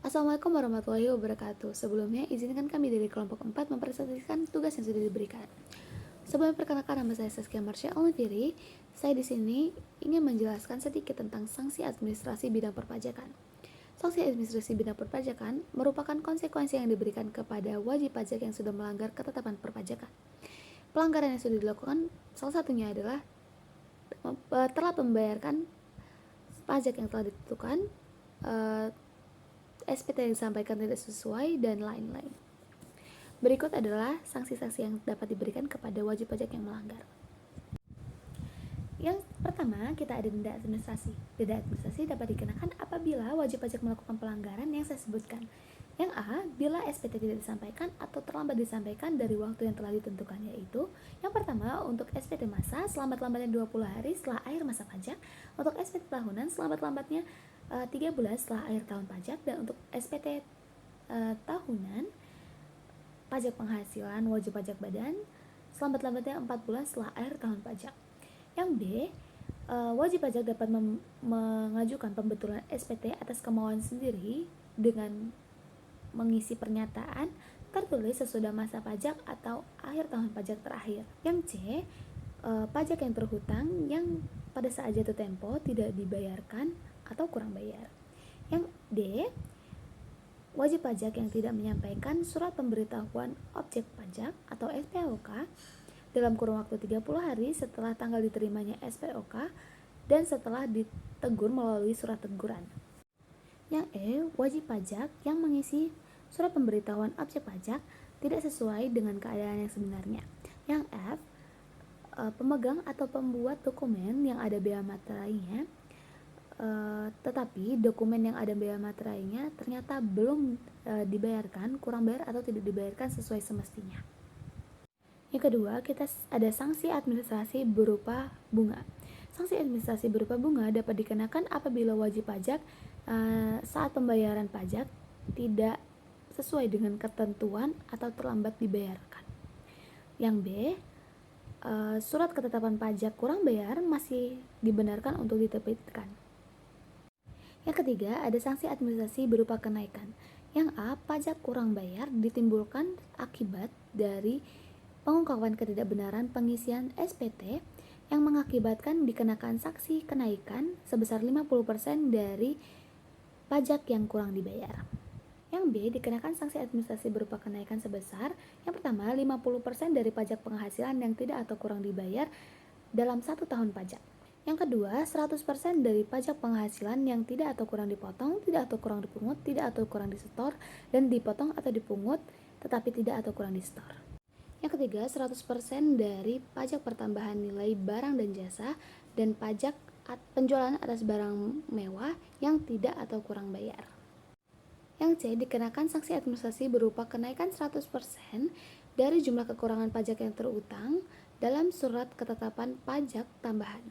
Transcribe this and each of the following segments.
Assalamualaikum warahmatullahi wabarakatuh. Sebelumnya, izinkan kami dari kelompok 4 mempresentasikan tugas yang sudah diberikan. Sebelum perkenalkan, nama saya Saskia Marsha Oliveri. Saya di sini ingin menjelaskan sedikit tentang sanksi administrasi bidang perpajakan. Sanksi administrasi bidang perpajakan merupakan konsekuensi yang diberikan kepada wajib pajak yang sudah melanggar ketetapan perpajakan. Pelanggaran yang sudah dilakukan salah satunya adalah telah membayarkan pajak yang telah ditentukan, SPT yang disampaikan tidak sesuai, dan lain-lain. Berikut adalah sanksi-sanksi yang dapat diberikan kepada wajib pajak yang melanggar. Yang pertama, kita ada denda administrasi. Denda administrasi dapat dikenakan apabila wajib pajak melakukan pelanggaran yang saya sebutkan. Yang A, bila SPT tidak disampaikan atau terlambat disampaikan dari waktu yang telah ditentukan, yaitu yang pertama, untuk SPT masa selambat-lambatnya 20 hari setelah akhir masa pajak, untuk SPT tahunan selambat-lambatnya 3 bulan setelah akhir tahun pajak, dan untuk SPT tahunan pajak penghasilan wajib pajak badan selambat-lambatnya 4 bulan setelah akhir tahun pajak. Yang B, wajib pajak dapat mengajukan pembetulan SPT atas kemauan sendiri dengan mengisi pernyataan tertulis sesudah masa pajak atau akhir tahun pajak terakhir. Yang C, pajak yang terhutang yang pada saat jatuh tempo tidak dibayarkan atau kurang bayar. Yang D, wajib pajak yang tidak menyampaikan surat pemberitahuan objek pajak atau SPOK dalam kurun waktu 30 hari setelah tanggal diterimanya SPOK dan setelah ditegur melalui surat teguran. Yang E, wajib pajak yang mengisi surat pemberitahuan objek pajak tidak sesuai dengan keadaan yang sebenarnya. Yang F, pemegang atau pembuat dokumen yang ada bea materainya, tetapi dokumen yang ada bea materainya ternyata belum dibayarkan, kurang bayar, atau tidak dibayarkan sesuai semestinya. Yang kedua, kita ada sanksi administrasi berupa bunga. Sanksi administrasi berupa bunga dapat dikenakan apabila wajib pajak saat pembayaran pajak tidak sesuai dengan ketentuan atau terlambat dibayarkan. Yang B, surat ketetapan pajak kurang bayar masih dibenarkan untuk diterbitkan. Yang ketiga, ada sanksi administrasi berupa kenaikan. Yang A, pajak kurang bayar ditimbulkan akibat dari pengungkapan ketidakbenaran pengisian SPT yang mengakibatkan dikenakan sanksi kenaikan sebesar 50% dari pajak yang kurang dibayar. Yang B, dikenakan sanksi administrasi berupa kenaikan sebesar yang pertama 50% dari pajak penghasilan yang tidak atau kurang dibayar dalam 1 tahun pajak. Yang kedua, 100% dari pajak penghasilan yang tidak atau kurang dipotong, tidak atau kurang dipungut, tidak atau kurang disetor, dan dipotong atau dipungut tetapi tidak atau kurang disetor. Yang ketiga, 100% dari pajak pertambahan nilai barang dan jasa dan pajak penjualan atas barang mewah yang tidak atau kurang bayar. Yang C, dikenakan sanksi administrasi berupa kenaikan 100% dari jumlah kekurangan pajak yang terutang dalam surat ketetapan pajak tambahan.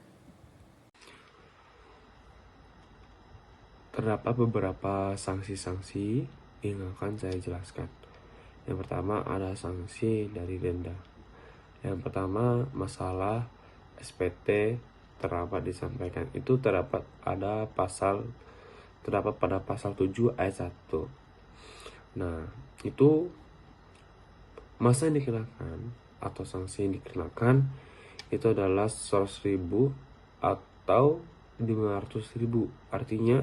Terdapat beberapa sanksi-sanksi yang akan saya jelaskan. Yang pertama ada sanksi dari denda. Yang pertama masalah SPT terlambat disampaikan. Itu terdapat pada pasal 7 ayat 1. Nah, itu masa yang dikenakan atau sanksi yang dikenakan itu adalah 100.000 atau 500.000. Artinya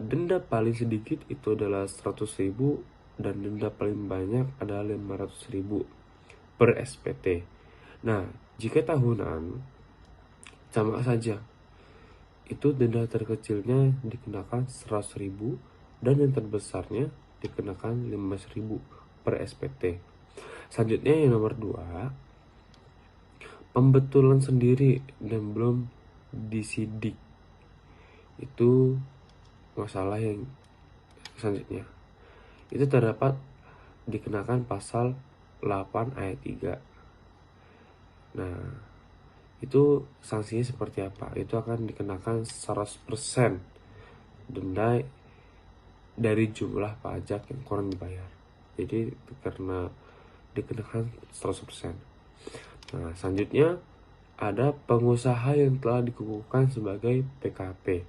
denda paling sedikit itu adalah 100.000 dan denda paling banyak adalah 500.000 per SPT. Nah, jika tahunan sama saja, itu denda terkecilnya dikenakan 100.000 dan yang terbesarnya dikenakan 15.000 per SPT. Selanjutnya yang nomor 2, pembetulan sendiri dan belum disidik. Itu masalah yang selanjutnya. Itu terdapat dikenakan pasal 8 ayat 3. Nah, itu sanksinya seperti apa? Itu akan dikenakan 100% denda dari jumlah pajak yang kurang dibayar. Jadi karena dikenakan 100%. Nah, selanjutnya ada pengusaha yang telah dikukuhkan sebagai PKP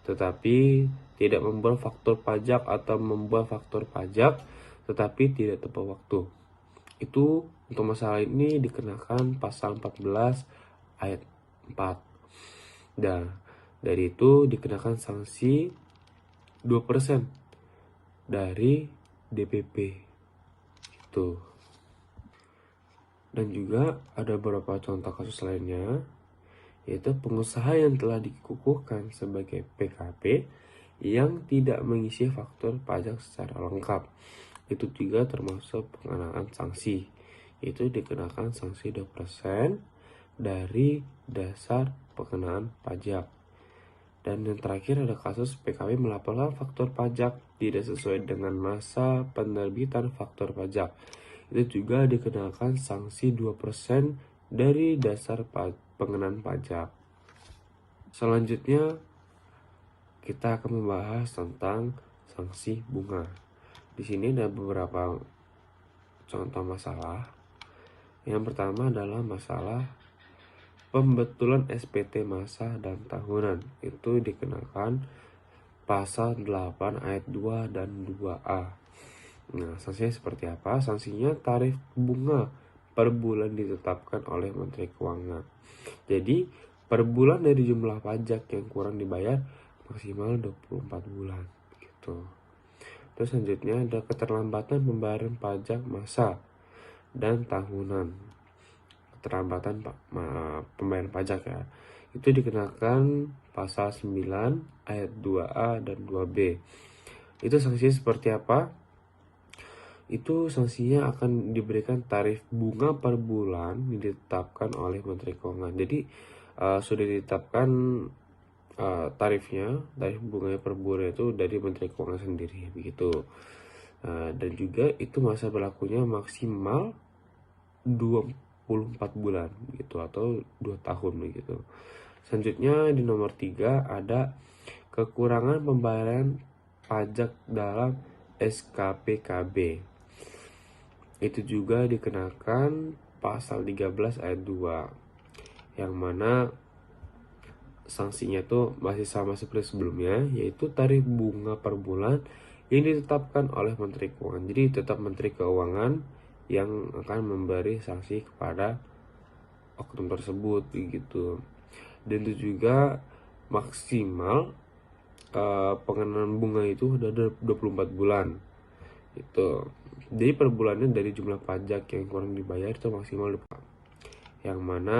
tetapi tidak membuat faktur pajak atau membuat faktur pajak tetapi tidak tepat waktu. Itu untuk masalah ini dikenakan pasal 14 ayat 4. Dan dari itu dikenakan sanksi 2% dari DPP. Itu. Dan juga ada beberapa contoh kasus lainnya, yaitu pengusaha yang telah dikukuhkan sebagai PKP yang tidak mengisi faktur pajak secara lengkap. Itu juga termasuk pengenaan sanksi, yaitu dikenakan sanksi 2% dari dasar pengenaan pajak. Dan yang terakhir ada kasus PKP melaporkan faktur pajak tidak sesuai dengan masa penerbitan faktur pajak. Itu juga dikenakan sanksi 2% dari dasar pengenaan pajak. Selanjutnya kita akan membahas tentang sanksi bunga. Di sini ada beberapa contoh masalah. Yang pertama adalah masalah pembetulan SPT masa dan tahunan. Itu dikenakan pasal 8 ayat 2 dan 2A. Nah, sanksinya seperti apa? Sanksinya tarif bunga per bulan ditetapkan oleh Menteri Keuangan. Jadi, per bulan dari jumlah pajak yang kurang dibayar maksimal 24 bulan gitu. Terus selanjutnya ada keterlambatan pembayaran pajak masa dan tahunan. Keterlambatan pembayaran pajak ya. Itu dikenakan pasal 9 ayat 2A dan 2B. Itu sanksinya seperti apa? Itu sanksinya akan diberikan tarif bunga per bulan yang ditetapkan oleh Menteri Keuangan. Jadi sudah ditetapkan tarif bunganya per bulan itu dari Menteri Keuangan sendiri begitu. Dan juga itu masa berlakunya maksimal 24 bulan gitu atau 2 tahun begitu. Selanjutnya di nomor 3 ada kekurangan pembayaran pajak dalam SKPKB. Itu juga dikenakan pasal 13 ayat 2 yang mana sanksinya tuh masih sama seperti sebelumnya, yaitu tarif bunga per bulan yang ditetapkan oleh Menteri Keuangan. Jadi tetap Menteri Keuangan yang akan memberi sanksi kepada oknum tersebut begitu. Dan itu juga maksimal pengenaan bunga itu udah 24 bulan itu. Jadi per bulannya dari jumlah pajak yang kurang dibayar itu maksimal 24. Yang mana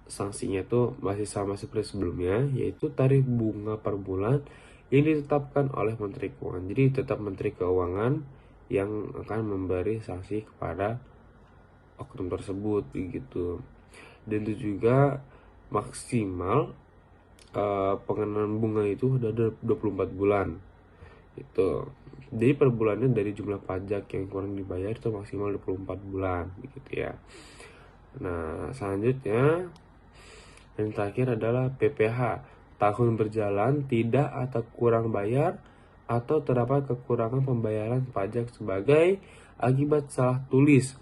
sanksinya tuh masih sama seperti sebelumnya, yaitu tarif bunga per bulan yang ditetapkan oleh Menteri Keuangan. Jadi tetap Menteri Keuangan yang akan memberi sanksi kepada oknum tersebut begitu. Dan itu juga maksimal pengenaan bunga itu udah 24 bulan itu. Jadi per bulannya dari jumlah pajak yang kurang dibayar itu maksimal 24 bulan begitu ya. Nah, selanjutnya yang terakhir adalah PPH, tahun berjalan tidak atau kurang bayar atau terdapat kekurangan pembayaran pajak sebagai akibat salah tulis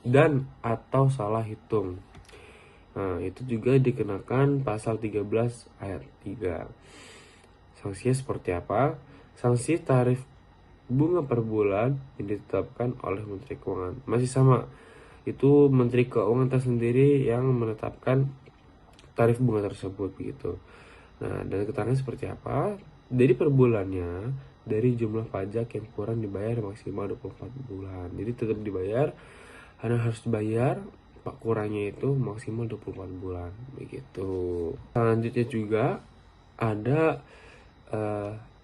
dan atau salah hitung. Nah, itu juga dikenakan pasal 13 ayat 3. Sanksinya seperti apa? Sanksi tarif bunga per bulan yang ditetapkan oleh Menteri Keuangan. Masih sama, itu Menteri Keuangan tersendiri yang menetapkan tarif bunga tersebut begitu. Nah, dan keterangan seperti apa? Jadi per bulannya dari jumlah pajak yang kurang dibayar maksimal 24 bulan. Jadi tetap dibayar, hanya harus dibayar pak kurangnya itu maksimal 24 bulan begitu. Selanjutnya juga ada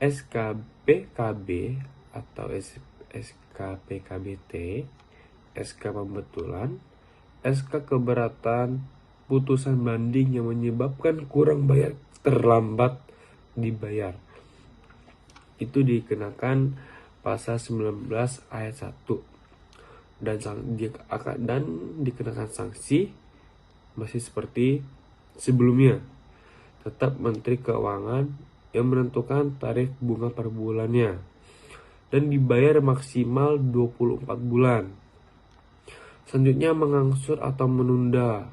SKPKB atau SKPKBT, SK pembetulan, SK keberatan putusan banding yang menyebabkan kurang bayar terlambat dibayar. Itu dikenakan pasal 19 ayat 1 dan dikenakan sanksi masih seperti sebelumnya. Tetap Menteri Keuangan yang menentukan tarif bunga per bulannya dan dibayar maksimal 24 bulan. Selanjutnya mengangsur atau menunda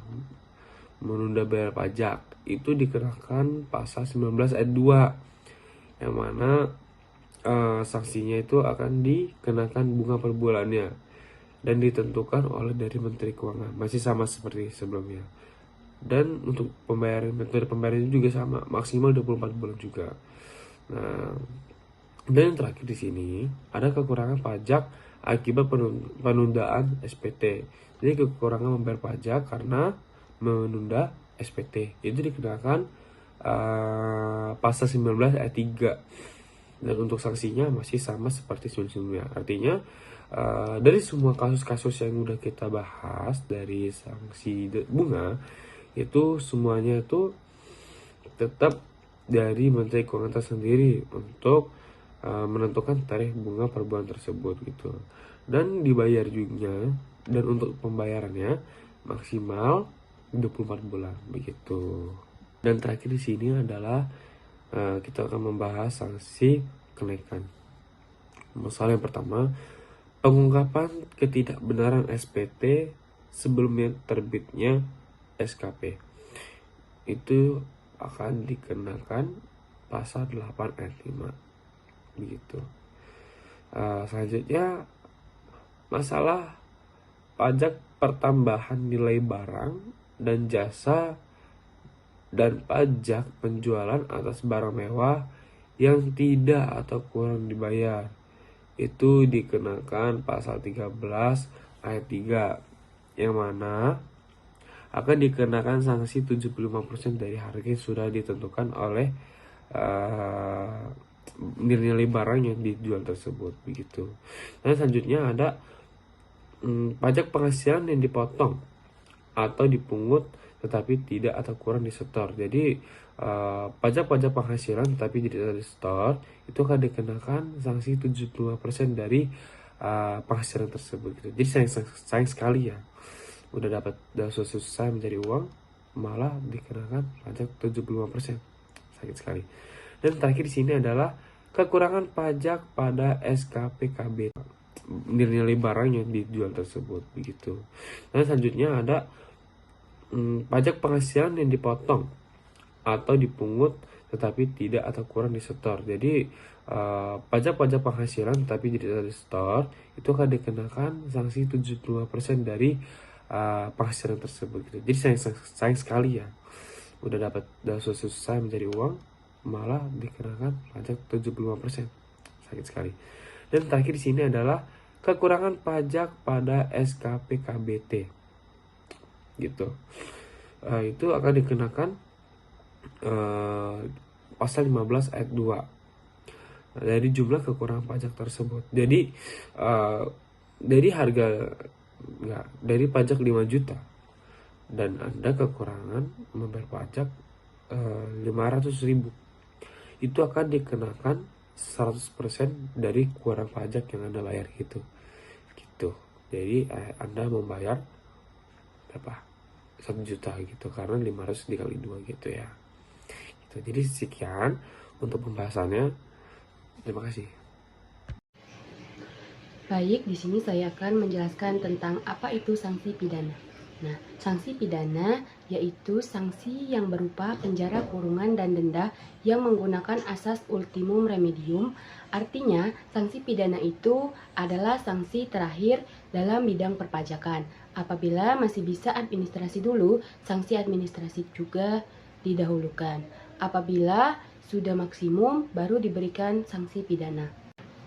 bayar pajak, itu dikenakan pasal 19 ayat 2 yang mana sanksinya itu akan dikenakan bunga per bulannya dan ditentukan oleh dari Menteri Keuangan, masih sama seperti sebelumnya. Dan untuk metode pembayaran juga sama, maksimal 24 bulan juga. Nah, dan yang terakhir di sini ada kekurangan pajak akibat penundaan SPT. Jadi kekurangan membayar pajak karena menunda SPT itu dikenakan pasal 19 ayat 3. Dan untuk sanksinya masih sama seperti sebelumnya. Artinya dari semua kasus-kasus yang udah kita bahas, dari sanksi bunga itu semuanya itu tetap dari Menteri Keuangan sendiri untuk menentukan tarif bunga per bulan tersebut gitu. Dan dibayar juga, dan untuk pembayarannya maksimal 24 bulan begitu. Dan terakhir di sini adalah kita akan membahas sanksi kenaikan. Masalah yang pertama, pengungkapan ketidakbenaran SPT sebelumnya terbitnya SKP. Itu akan dikenakan pasal 8 ayat 5 begitu. Selanjutnya masalah pajak pertambahan nilai barang dan jasa dan pajak penjualan atas barang mewah yang tidak atau kurang dibayar, itu dikenakan pasal 13 ayat 3, yang mana akan dikenakan sanksi 75% dari harga yang sudah ditentukan oleh nilai barang yang dijual tersebut begitu. Dan selanjutnya ada pajak penghasilan yang dipotong atau dipungut tetapi tidak atau kurang disetor. Jadi pajak-pajak penghasilan tetapi tidak disetor itu akan dikenakan sanksi 75% dari penghasilan tersebut gitu. Jadi sayang sekali ya, udah susah mencari uang malah dikenakan pajak 75%. Sakit sekali. Dan terakhir di sini adalah kekurangan pajak pada SKPKB, nilai barang yang dijual tersebut begitu. Dan selanjutnya ada pajak penghasilan yang dipotong atau dipungut tetapi tidak atau kurang disetor. Jadi pajak-pajak penghasilan tetapi tidak disetor itu akan dikenakan sanksi 75% dari penghasilan tersebut gitu. Jadi sayang sekali ya, udah susah mencari uang malah dikenakan pajak 75%. Sakit sekali. Dan terakhir di sini adalah kekurangan pajak pada SKPKBT gitu. Itu akan dikenakan pasal 15 ayat 2 dari jumlah kekurangan pajak tersebut. Jadi dari pajak 5 juta dan Anda kekurangan membayar pajak 500.000, itu akan dikenakan 100% dari kurang pajak yang Anda bayar gitu. Jadi Anda membayar berapa? 1 juta gitu, karena 500 dikali 2 gitu ya. Gitu. Jadi sekian untuk pembahasannya. Terima kasih. Baik, di sini saya akan menjelaskan tentang apa itu sanksi pidana. Nah, sanksi pidana yaitu sanksi yang berupa penjara, kurungan, dan denda yang menggunakan asas ultimum remedium. Artinya, sanksi pidana itu adalah sanksi terakhir dalam bidang perpajakan. Apabila masih bisa administrasi dulu, sanksi administrasi juga didahulukan. Apabila sudah maksimum, baru diberikan sanksi pidana.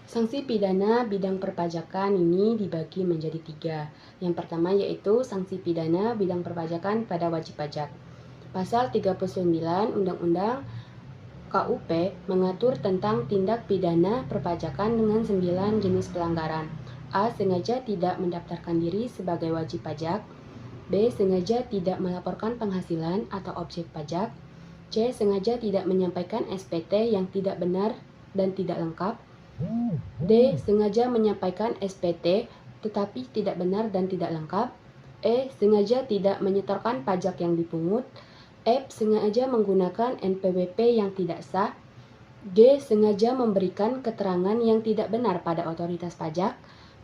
Sanksi pidana bidang perpajakan ini dibagi menjadi 3. Yang pertama yaitu sanksi pidana bidang perpajakan pada wajib pajak. Pasal 39 Undang-Undang KUP mengatur tentang tindak pidana perpajakan dengan 9 jenis pelanggaran. A. Sengaja tidak mendaftarkan diri sebagai wajib pajak. B. Sengaja tidak melaporkan penghasilan atau objek pajak. C. Sengaja tidak menyampaikan SPT yang tidak benar dan tidak lengkap. D. Sengaja menyampaikan SPT tetapi tidak benar dan tidak lengkap. E. Sengaja tidak menyetorkan pajak yang dipungut. F. Sengaja menggunakan NPWP yang tidak sah. G. Sengaja memberikan keterangan yang tidak benar pada otoritas pajak.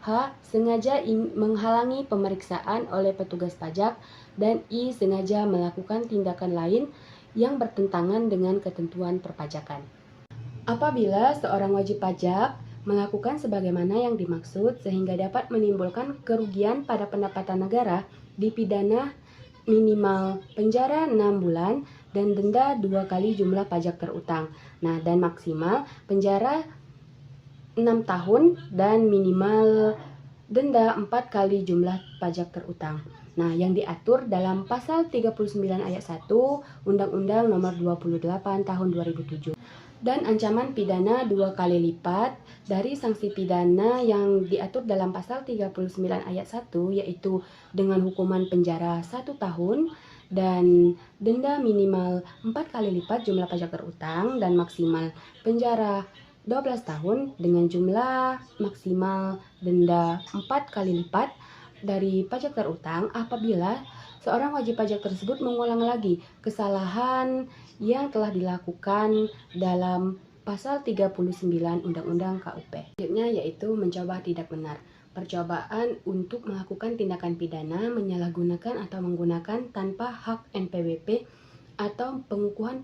H. Sengaja menghalangi pemeriksaan oleh petugas pajak. Dan I. Sengaja melakukan tindakan lain yang bertentangan dengan ketentuan perpajakan. Apabila seorang wajib pajak melakukan sebagaimana yang dimaksud sehingga dapat menimbulkan kerugian pada pendapatan negara, dipidana minimal penjara 6 bulan dan denda 2 kali jumlah pajak terutang. Nah, dan maksimal penjara 6 tahun dan minimal denda 4 kali jumlah pajak terutang. Nah, yang diatur dalam pasal 39 ayat 1 Undang-Undang Nomor 28 Tahun 2007. Dan ancaman pidana 2 kali lipat dari sanksi pidana yang diatur dalam pasal 39 ayat 1, yaitu dengan hukuman penjara 1 tahun dan denda minimal 4 kali lipat jumlah pajak terutang dan maksimal penjara 12 tahun dengan jumlah maksimal denda 4 kali lipat dari pajak terutang apabila seorang wajib pajak tersebut mengulang lagi kesalahan yang telah dilakukan dalam pasal 39 Undang-Undang KUP. Selanjutnya yaitu mencoba tidak benar. Percobaan untuk melakukan tindakan pidana menyalahgunakan atau menggunakan tanpa hak NPWP atau pengukuhan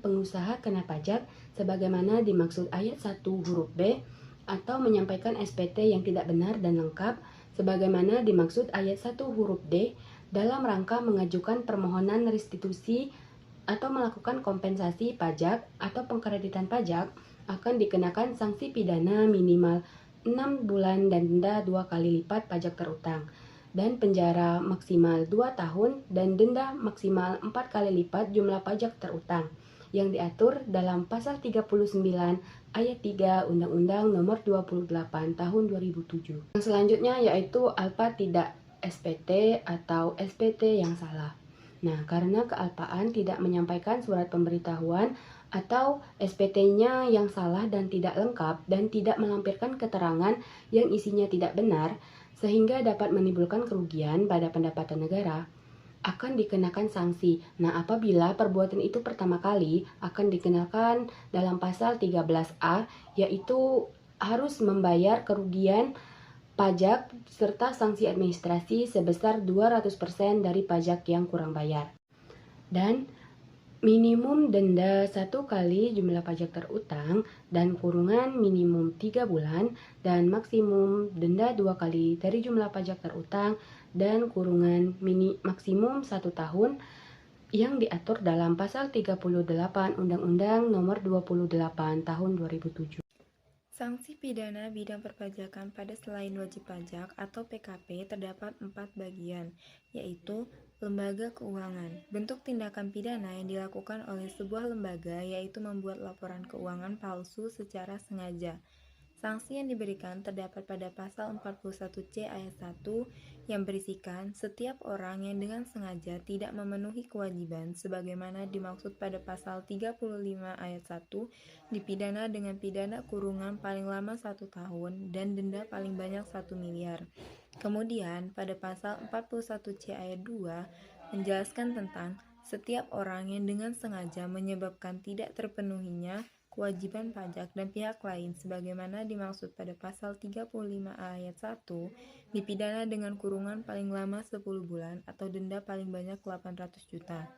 pengusaha kena pajak sebagaimana dimaksud ayat 1 huruf B atau menyampaikan SPT yang tidak benar dan lengkap sebagaimana dimaksud ayat 1 huruf D dalam rangka mengajukan permohonan restitusi atau melakukan kompensasi pajak atau pengkreditan pajak akan dikenakan sanksi pidana minimal 6 bulan dan denda 2 kali lipat pajak terutang dan penjara maksimal 2 tahun dan denda maksimal 4 kali lipat jumlah pajak terutang yang diatur dalam pasal 39 ayat 3 Undang-Undang Nomor 28 Tahun 2007. Yang selanjutnya yaitu alpa tidak SPT atau SPT yang salah. Nah, karena kealpaan tidak menyampaikan surat pemberitahuan atau SPT-nya yang salah dan tidak lengkap dan tidak melampirkan keterangan yang isinya tidak benar, sehingga dapat menimbulkan kerugian pada pendapatan negara, akan dikenakan sanksi. Nah, apabila perbuatan itu pertama kali akan dikenakan dalam pasal 13A, yaitu harus membayar kerugian pajak serta sanksi administrasi sebesar 200% dari pajak yang kurang bayar. Dan minimum denda 1 kali jumlah pajak terutang dan kurungan minimum 3 bulan dan maksimum denda 2 kali dari jumlah pajak terutang dan kurungan maksimum 1 tahun yang diatur dalam pasal 38 Undang-Undang Nomor 28 Tahun 2007. Sanksi pidana bidang perpajakan pada selain wajib pajak atau PKP terdapat 4 bagian, yaitu lembaga keuangan. Bentuk tindakan pidana yang dilakukan oleh sebuah lembaga yaitu membuat laporan keuangan palsu secara sengaja. Sanksi yang diberikan terdapat pada pasal 41C ayat 1 yang berisikan setiap orang yang dengan sengaja tidak memenuhi kewajiban sebagaimana dimaksud pada pasal 35 ayat 1 dipidana dengan pidana kurungan paling lama 1 tahun dan denda paling banyak 1 miliar. Kemudian pada pasal 41C ayat 2 menjelaskan tentang setiap orang yang dengan sengaja menyebabkan tidak terpenuhinya kewajiban pajak dan pihak lain sebagaimana dimaksud pada pasal 35 ayat 1 dipidana dengan kurungan paling lama 10 bulan atau denda paling banyak 800 juta.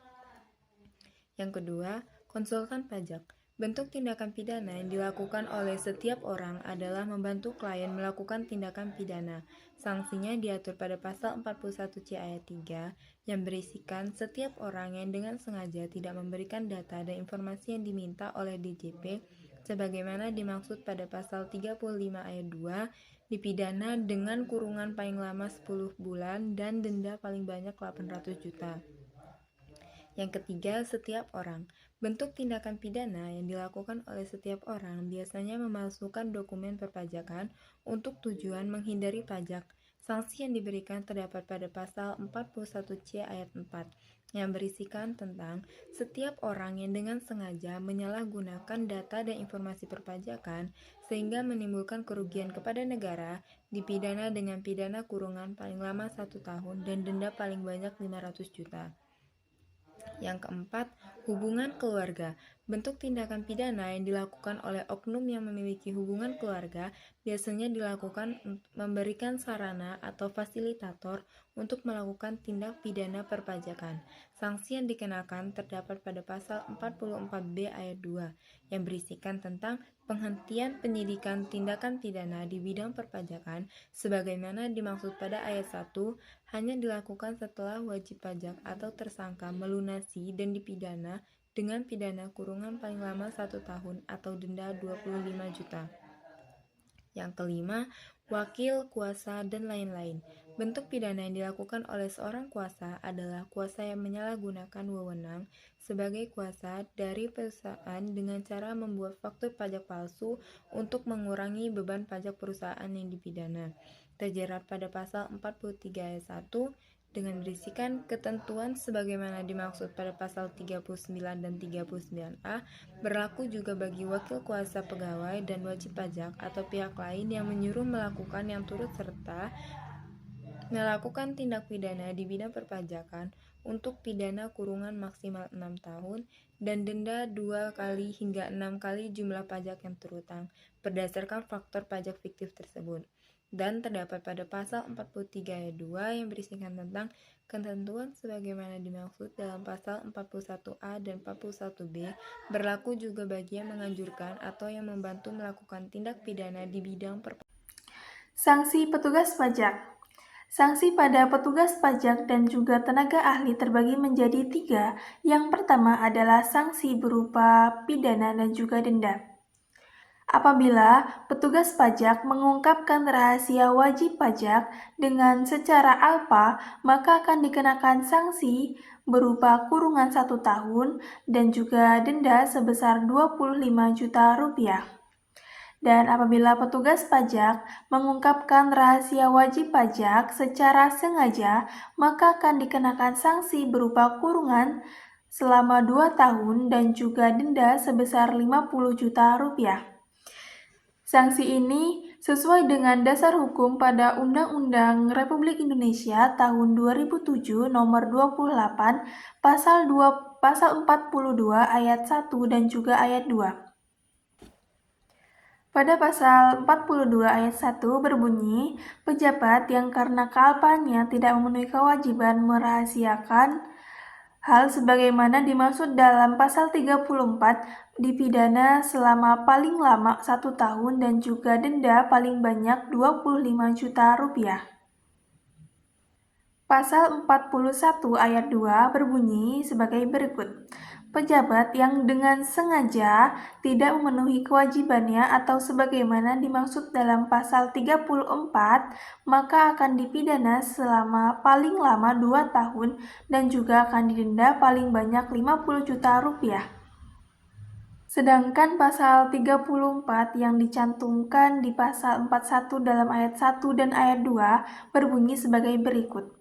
Yang kedua, konsultan pajak. Bentuk tindakan pidana yang dilakukan oleh setiap orang adalah membantu klien melakukan tindakan pidana. Sanksinya diatur pada pasal 41C ayat 3 yang berisikan setiap orang yang dengan sengaja tidak memberikan data dan informasi yang diminta oleh DJP sebagaimana dimaksud pada pasal 35 ayat 2 dipidana dengan kurungan paling lama 10 bulan dan denda paling banyak 800 juta. Yang ketiga, setiap orang. Bentuk tindakan pidana yang dilakukan oleh setiap orang biasanya memalsukan dokumen perpajakan untuk tujuan menghindari pajak. Sanksi yang diberikan terdapat pada pasal 41C ayat 4 yang berisikan tentang setiap orang yang dengan sengaja menyalahgunakan data dan informasi perpajakan sehingga menimbulkan kerugian kepada negara dipidana dengan pidana kurungan paling lama 1 tahun dan denda paling banyak 500 juta. Yang keempat, Hubungan keluarga. Bentuk tindakan pidana yang dilakukan oleh oknum yang memiliki hubungan keluarga biasanya dilakukan memberikan sarana atau fasilitator untuk melakukan tindak pidana perpajakan. Sanksi yang dikenakan terdapat pada pasal 44B ayat 2 yang berisikan tentang penghentian penyidikan tindakan pidana di bidang perpajakan sebagaimana dimaksud pada ayat 1 hanya dilakukan setelah wajib pajak atau tersangka melunasi dan dipidana dengan pidana kurungan paling lama 1 tahun atau denda 25 juta. Yang kelima, wakil, kuasa, dan lain-lain. Bentuk pidana yang dilakukan oleh seorang kuasa adalah kuasa yang menyalahgunakan wewenang sebagai kuasa dari perusahaan dengan cara membuat faktur pajak palsu untuk mengurangi beban pajak perusahaan yang dipidana. Terjerat pada pasal 43 ayat 1 dengan berisikan ketentuan sebagaimana dimaksud pada pasal 39 dan 39A berlaku juga bagi wakil kuasa pegawai dan wajib pajak atau pihak lain yang menyuruh melakukan yang turut serta melakukan tindak pidana di bidang perpajakan untuk pidana kurungan maksimal 6 tahun dan denda 2 kali hingga 6 kali jumlah pajak yang terutang berdasarkan faktor pajak fiktif tersebut. Dan terdapat pada pasal 43 ayat 2 yang berisikan tentang ketentuan sebagaimana dimaksud dalam pasal 41A dan 41B berlaku juga bagi yang menganjurkan atau yang membantu melakukan tindak pidana di bidang perpajakan. Sanksi petugas pajak. Sanksi pada petugas pajak dan juga tenaga ahli terbagi menjadi 3. Yang pertama adalah sanksi berupa pidana dan juga denda. Apabila petugas pajak mengungkapkan rahasia wajib pajak dengan secara alpa, maka akan dikenakan sanksi berupa kurungan 1 tahun dan juga denda sebesar 25 juta rupiah. Dan apabila petugas pajak mengungkapkan rahasia wajib pajak secara sengaja, maka akan dikenakan sanksi berupa kurungan selama 2 tahun dan juga denda sebesar 50 juta rupiah. Sanksi ini sesuai dengan dasar hukum pada Undang-Undang Republik Indonesia tahun 2007 nomor 28 pasal 42 ayat 1 dan juga ayat 2. Pada pasal 42 ayat 1 berbunyi, pejabat yang karena kealpaannya tidak memenuhi kewajiban merahasiakan hal sebagaimana dimaksud dalam pasal 34 dipidana selama paling lama 1 tahun dan juga denda paling banyak 25 juta rupiah. Pasal 41 ayat 2 berbunyi sebagai berikut. Pejabat yang dengan sengaja tidak memenuhi kewajibannya atau sebagaimana dimaksud dalam pasal 34, maka akan dipidana selama paling lama 2 tahun dan juga akan didenda paling banyak 50 juta rupiah. Sedangkan pasal 34 yang dicantumkan di pasal 41 dalam ayat 1 dan ayat 2 berbunyi sebagai berikut.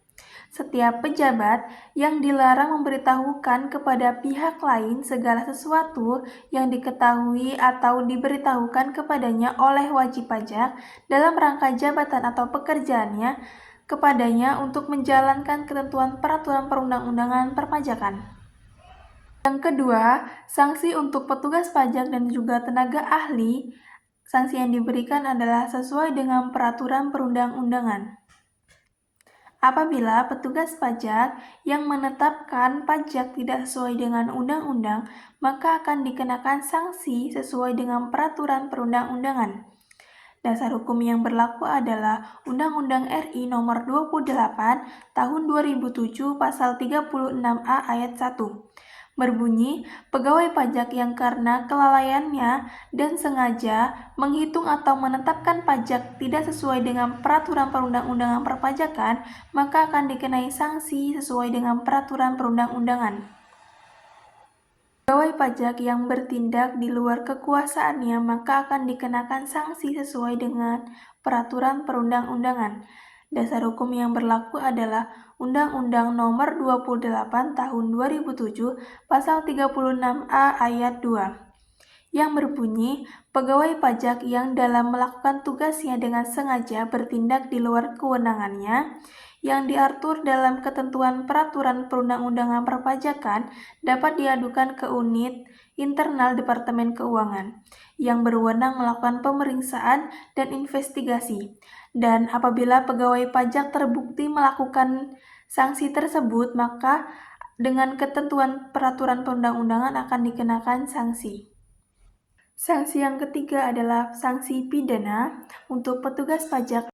Setiap pejabat yang dilarang memberitahukan kepada pihak lain segala sesuatu yang diketahui atau diberitahukan kepadanya oleh wajib pajak dalam rangka jabatan atau pekerjaannya kepadanya untuk menjalankan ketentuan peraturan perundang-undangan perpajakan. Yang kedua, sanksi untuk petugas pajak dan juga tenaga ahli. Sanksi yang diberikan adalah sesuai dengan peraturan perundang-undangan. Apabila petugas pajak yang menetapkan pajak tidak sesuai dengan undang-undang, maka akan dikenakan sanksi sesuai dengan peraturan perundang-undangan. Dasar hukum yang berlaku adalah Undang-Undang RI Nomor 28 Tahun 2007 Pasal 36A Ayat 1. Berbunyi, pegawai pajak yang karena kelalaiannya dan sengaja menghitung atau menetapkan pajak tidak sesuai dengan peraturan perundang-undangan perpajakan, maka akan dikenai sanksi sesuai dengan peraturan perundang-undangan. Pegawai pajak yang bertindak di luar kekuasaannya maka akan dikenakan sanksi sesuai dengan peraturan perundang-undangan. Dasar hukum yang berlaku adalah Undang-Undang Nomor 28 Tahun 2007 Pasal 36A Ayat 2 yang berbunyi, pegawai pajak yang dalam melakukan tugasnya dengan sengaja bertindak di luar kewenangannya, yang diatur dalam ketentuan peraturan perundang-undangan perpajakan dapat diadukan ke unit internal Departemen Keuangan yang berwenang melakukan pemeriksaan dan investigasi. Dan apabila pegawai pajak terbukti melakukan sanksi tersebut, maka dengan ketentuan peraturan perundang-undangan akan dikenakan sanksi. Sanksi yang ketiga adalah sanksi pidana untuk petugas pajak